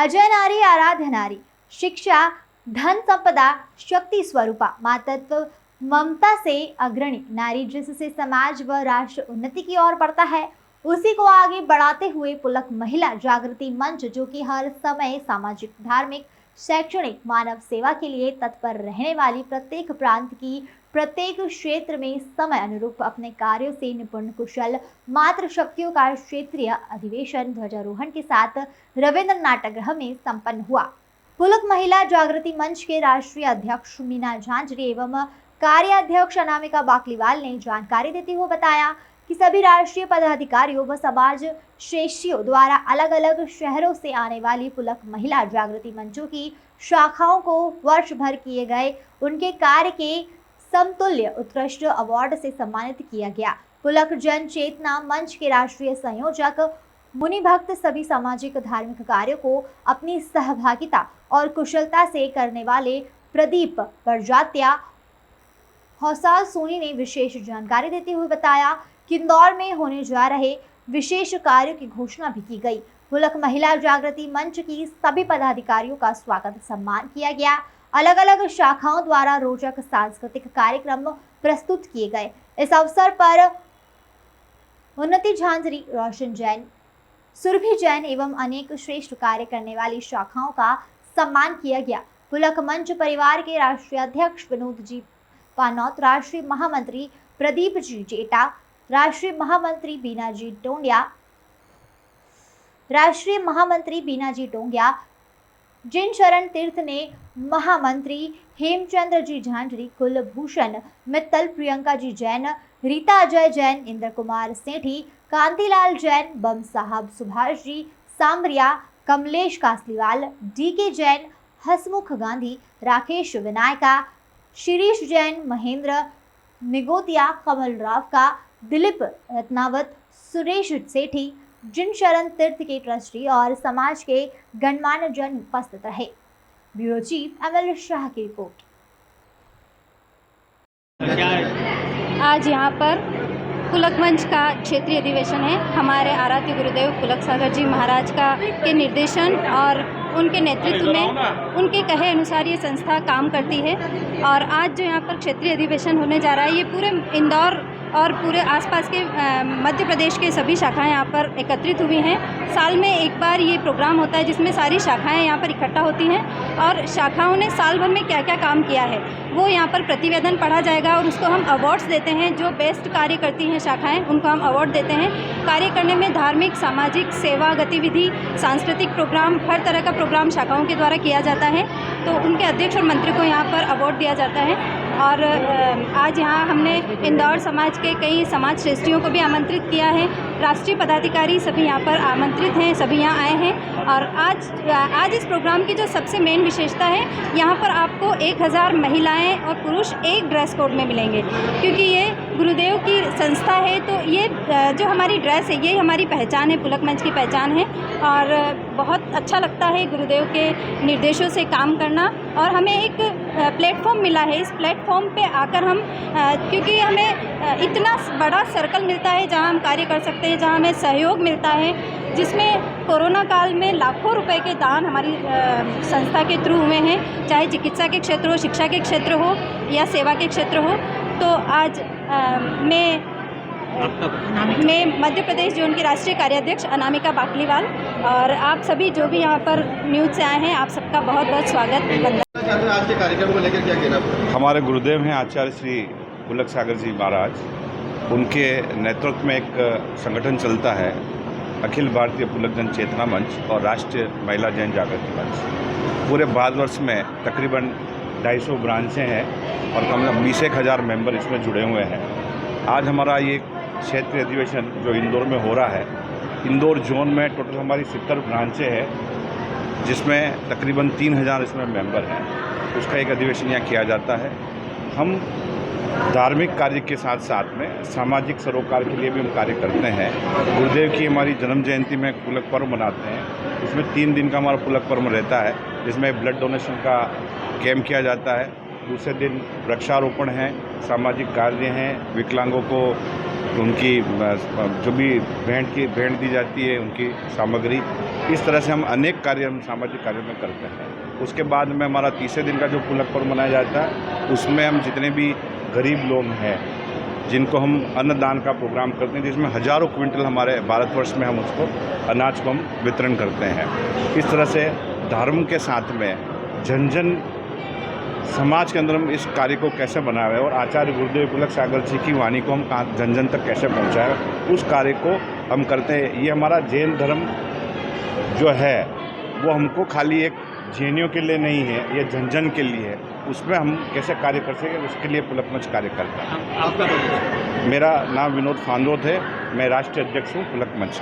अजय नारी आराध्य नारी, शिक्षा धन संपदा शक्ति स्वरूपा, मातृत्व ममता से अग्रणी नारी जिससे समाज व राष्ट्र उन्नति की ओर बढ़ता है, उसी को आगे बढ़ाते हुए पुलक महिला जागृति मंच, जो कि हर समय सामाजिक, धार्मिक, शैक्षणिक, मानव सेवा के लिए तत्पर रहने वाली, प्रत्येक प्रांत की प्रत्येक क्षेत्र में समय अनुरूप अपने कार्यों से निपुण कुशल मातृशक्तियों का क्षेत्रीय अधिवेशन ध्वजारोहण के साथ रविंद्र नाट्य गृह में संपन्न हुआ। पुलक महिला जागृति मंच के राष्ट्रीय अध्यक्ष मीना झांझरी एवं कार्याध्यक्ष अनामिका बाकलीवाल ने जानकारी देते हुए बताया कि सभी राष्ट्रीय पदाधिकारियों व समाज श्रेष्ठियों द्वारा अलग अलग शहरों से आने वाली पुलक महिला जागृति मंचों की शाखाओं को वर्ष भर किए गए उनके कार्य के समतुल्य उत्कृष्ट अवार्ड से सम्मानित किया गया। पुलक जन चेतना मंच के राष्ट्रीय संयोजक मुनि भक्त सभी सामाजिक धार्मिक कार्यों को अपनी सहभागिता और कुशलता से करने वाले प्रदीप प्रजात्या हौसाल सोनी ने विशेष जानकारी देते हुए बताया कि इंदौर में होने जा रहे विशेष कार्यों की घोषणा भी की गई। पुलक महिला जागृति मंच की सभी पदाधिकारियों का स्वागत सम्मान किया गया। अलग अलग शाखाओं द्वारा रोचक सांस्कृतिक कार्यक्रम प्रस्तुत किए गए। इस अवसर पर उन्नति झांझरी, रोशन जैन, सुरभि जैन एवं अनेक श्रेष्ठ कार्य करने वाली शाखाओं का सम्मान किया गया। पुलक मंच परिवार के राष्ट्रीय अध्यक्ष विनोद जी पानौत, राष्ट्रीय महामंत्री प्रदीप जी जेटा, राष्ट्रीय महामंत्री बीना जी टोंगिया, जिन शरण तीर्थ ने महामंत्री हेमचंद्र जी झांझरी, कुलभूषण मित्तल, प्रियंका जी जैन, रीता अजय जैन, इंद्र कुमार सेठी, कांतिलाल जैन, बम साहब सुभाष जी सांवरिया, कमलेश कासलीवाल, डीके जैन, हसमुख गांधी, राकेश विनायका, शिरीष जैन, महेंद्र निगोतिया, कमल राव का, दिलीप रत्नावत, सुरेश सेठी, जिन शरण तीर्थ के ट्रस्टी और समाज के गणमान्य जन उपस्थित रहे। ब्यूरो चीफ एमएल शाह की रिपोर्ट। आज यहाँ पर पुलक मंच का क्षेत्रीय अधिवेशन है। हमारे आराध्य गुरुदेव पुलक सागर जी महाराज के निर्देशन और उनके नेतृत्व में उनके कहे अनुसार ये संस्था काम करती है। और आज जो यहाँ पर क्षेत्रीय अधिवेशन होने जा रहा है, ये पूरे इंदौर और पूरे आसपास के मध्य प्रदेश के सभी शाखाएं यहाँ पर एकत्रित हुई हैं। साल में एक बार ये प्रोग्राम होता है जिसमें सारी शाखाएं यहाँ पर इकट्ठा होती हैं और शाखाओं ने साल भर में क्या क्या काम किया है वो यहाँ पर प्रतिवेदन पढ़ा जाएगा और उसको हम अवार्ड्स देते हैं। जो बेस्ट कार्य करती हैं शाखाएं, उनको हम अवार्ड देते हैं। कार्य करने में धार्मिक, सामाजिक, सेवा गतिविधि, सांस्कृतिक प्रोग्राम, हर तरह का प्रोग्राम शाखाओं के द्वारा किया जाता है, तो उनके अध्यक्ष और मंत्री को यहाँ पर अवार्ड दिया जाता है। और आज यहाँ हमने इंदौर समाज के कई समाज श्रेष्ठियों को भी आमंत्रित किया है। राष्ट्रीय पदाधिकारी सभी यहाँ पर आमंत्रित हैं, सभी यहाँ आए हैं। और आज इस प्रोग्राम की जो सबसे मेन विशेषता है, यहाँ पर आपको 1000 महिलाएं और पुरुष एक ड्रेस कोड में मिलेंगे, क्योंकि ये गुरुदेव की संस्था है। तो ये जो हमारी ड्रेस है, ये हमारी पहचान है, पुलक मंच की पहचान है। और बहुत अच्छा लगता है गुरुदेव के निर्देशों से काम करना। और हमें एक प्लेटफॉर्म मिला है। इस प्लेटफॉर्म पे आकर हम, क्योंकि हमें इतना बड़ा सर्कल मिलता है जहां हम कार्य कर सकते हैं, जहां हमें सहयोग मिलता है, जिसमें कोरोना काल में लाखों रुपए के दान हमारी संस्था के थ्रू हुए हैं, चाहे चिकित्सा के क्षेत्र हो, शिक्षा के क्षेत्र हो या सेवा के क्षेत्र हो। तो आज मैं मध्य प्रदेश जोन की राष्ट्रीय कार्याध्यक्ष अनामिका बाकलीवाल और आप सभी जो भी यहाँ पर न्यूज़ से आए हैं, आप सबका बहुत बहुत स्वागत। आज के कार्यक्रम को लेकर क्या कहना? हमारे गुरुदेव हैं आचार्य श्री पुलक सागर जी महाराज। उनके नेतृत्व में एक संगठन चलता है, अखिल भारतीय पुलक जन चेतना मंच और राष्ट्रीय महिला जन जागृति मंच। पूरे भारतवर्ष में तकरीबन 250 ब्रांचें हैं और कम से कम 20,000 मेंबर इसमें जुड़े हुए हैं। आज हमारा ये क्षेत्रीय अधिवेशन जो इंदौर में हो रहा है, इंदौर जोन में टोटल हमारी 70 ब्रांचें हैं, जिसमें तकरीबन 3000 इसमें मेंबर हैं। उसका एक अधिवेशन यहाँ किया जाता है। हम धार्मिक कार्य के साथ साथ में सामाजिक सरोकार के लिए भी हम कार्य करते हैं। गुरुदेव की हमारी जन्म जयंती में पुलक पर्व मनाते हैं। इसमें 3 दिन का हमारा पुलक पर्व रहता है, जिसमें ब्लड डोनेशन का कैंप किया जाता है। दूसरे दिन वृक्षारोपण है, सामाजिक कार्य हैं, विकलांगों को उनकी जो भी भेंट दी जाती है, उनकी सामग्री, इस तरह से हम अनेक कार्य हम सामाजिक कार्यों में करते हैं। उसके बाद में हमारा तीसरे दिन का जो पुलक पर्व मनाया जाता है, उसमें हम जितने भी गरीब लोग हैं जिनको हम अन्नदान का प्रोग्राम करते हैं, जिसमें हज़ारों क्विंटल हमारे भारतवर्ष में हम उसको अनाज को हम वितरण करते हैं। इस तरह से धर्म के साथ में जन जन समाज के अंदर हम इस कार्य को कैसे बनाए और आचार्य गुरुदेव पुलक सागर जी की वाणी को हम कहाँ जन जन तक कैसे पहुँचाएं, उस कार्य को हम करते हैं। ये हमारा जैन धर्म जो है वो हमको खाली एक जैनियों के लिए नहीं है, ये जन जन के लिए है। उसमें हम कैसे कार्य कर सकें, उसके लिए पुलक मंच कार्य करता है। आपका परिचय? मेरा नाम विनोद फांदोत है, मैं राष्ट्रीय अध्यक्ष हूँ पुलक मंच।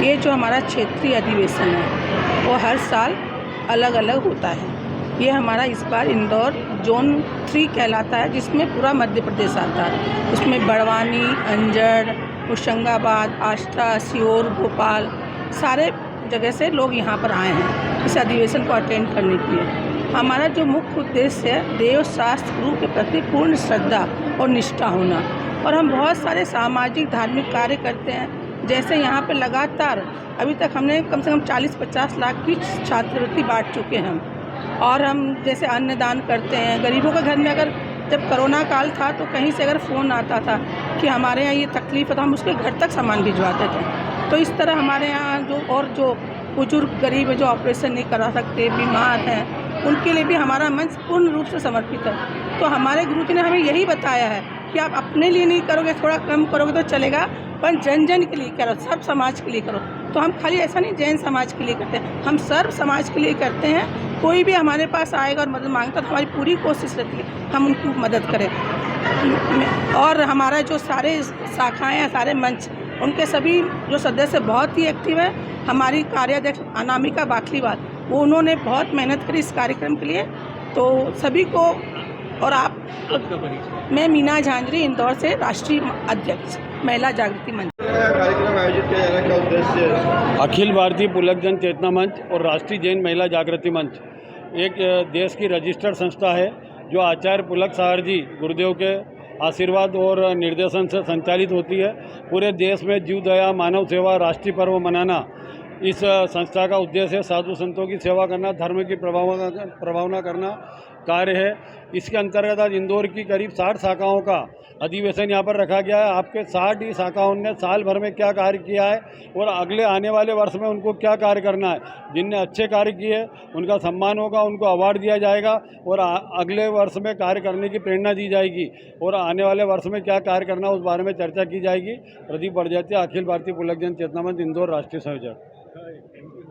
ये जो हमारा क्षेत्रीय अधिवेशन है वो हर साल अलग अलग होता है। ये हमारा इस बार इंदौर जोन 3 कहलाता है, जिसमें पूरा मध्य प्रदेश आता है। उसमें बड़वानी, अंजड़, होशंगाबाद, आष्टा, सीहोर, भोपाल, सारे जगह से लोग यहाँ पर आए हैं इस अधिवेशन को अटेंड करने के लिए। हमारा जो मुख्य उद्देश्य है देव शास्त्र गुरु के प्रति पूर्ण श्रद्धा और निष्ठा होना। और हम बहुत सारे सामाजिक धार्मिक कार्य करते हैं। जैसे यहाँ पे लगातार अभी तक हमने कम से कम 40-50 लाख की छात्रवृत्ति बांट चुके हैं हम। और हम जैसे अन्नदान करते हैं गरीबों के घर में। अगर जब कोरोना काल था तो कहीं से अगर फ़ोन आता था कि हमारे यहाँ ये तकलीफ़ है तो हम उसके घर तक सामान भिजवाते थे। तो इस तरह हमारे यहाँ जो बुजुर्ग गरीब है, जो ऑपरेशन नहीं करा सकते, बीमार हैं, उनके लिए भी हमारा मंच पूर्ण रूप से समर्पित है। तो हमारे गुरु जी ने हमें यही बताया है कि आप अपने लिए नहीं करोगे, थोड़ा कम करोगे तो चलेगा, पर जन जन के लिए करो, सब समाज के लिए करो। तो हम खाली ऐसा नहीं जैन समाज के लिए करते हैं, हम सर्व समाज के लिए करते हैं। कोई भी हमारे पास आएगा और मदद मांगता तो हमारी पूरी कोशिश रहती है हम उनकी मदद करें। और हमारा जो सारे शाखाएँ हैं, सारे मंच, उनके सभी जो सदस्य बहुत ही एक्टिव है। हमारी कार्याध्यक्ष अनामिका बाखलीवाल, वो उन्होंने बहुत मेहनत करी इस कार्यक्रम के लिए। तो सभी को और आपका परिचय? मैं मीना झांझरी, इंदौर से राष्ट्रीय अध्यक्ष महिला जागृति मंच। कार्यक्रम आयोजित किया जा रहा है, क्या उद्देश्य है? अखिल भारतीय पुलक जन चेतना मंच और राष्ट्रीय जैन महिला जागृति मंच एक देश की रजिस्टर्ड संस्था है जो आचार्य पुलक सागर जी गुरुदेव के आशीर्वाद और निर्देशन से संचालित होती है। पूरे देश में जीव दया, मानव सेवा, राष्ट्रीय पर्व मनाना इस संस्था का उद्देश्य है। साधु संतों की सेवा करना, धर्म की प्रभावना करना कार्य है। इसके अंतर्गत आज इंदौर की करीब 60 शाखाओं का अधिवेशन यहाँ पर रखा गया है। आपके 60 ही शाखाओं ने साल भर में क्या कार्य किया है और अगले आने वाले वर्ष में उनको क्या कार्य करना है। जिनने अच्छे कार्य किए उनका सम्मान होगा, उनको अवार्ड दिया जाएगा और अगले वर्ष में कार्य करने की प्रेरणा दी जाएगी और आने वाले वर्ष में क्या कार्य करना उस बारे में चर्चा की जाएगी। प्रदीप बड़जात्या, अखिल भारतीय पुलक जन चेतना मंच, इंदौर, राष्ट्रीय संयोजक।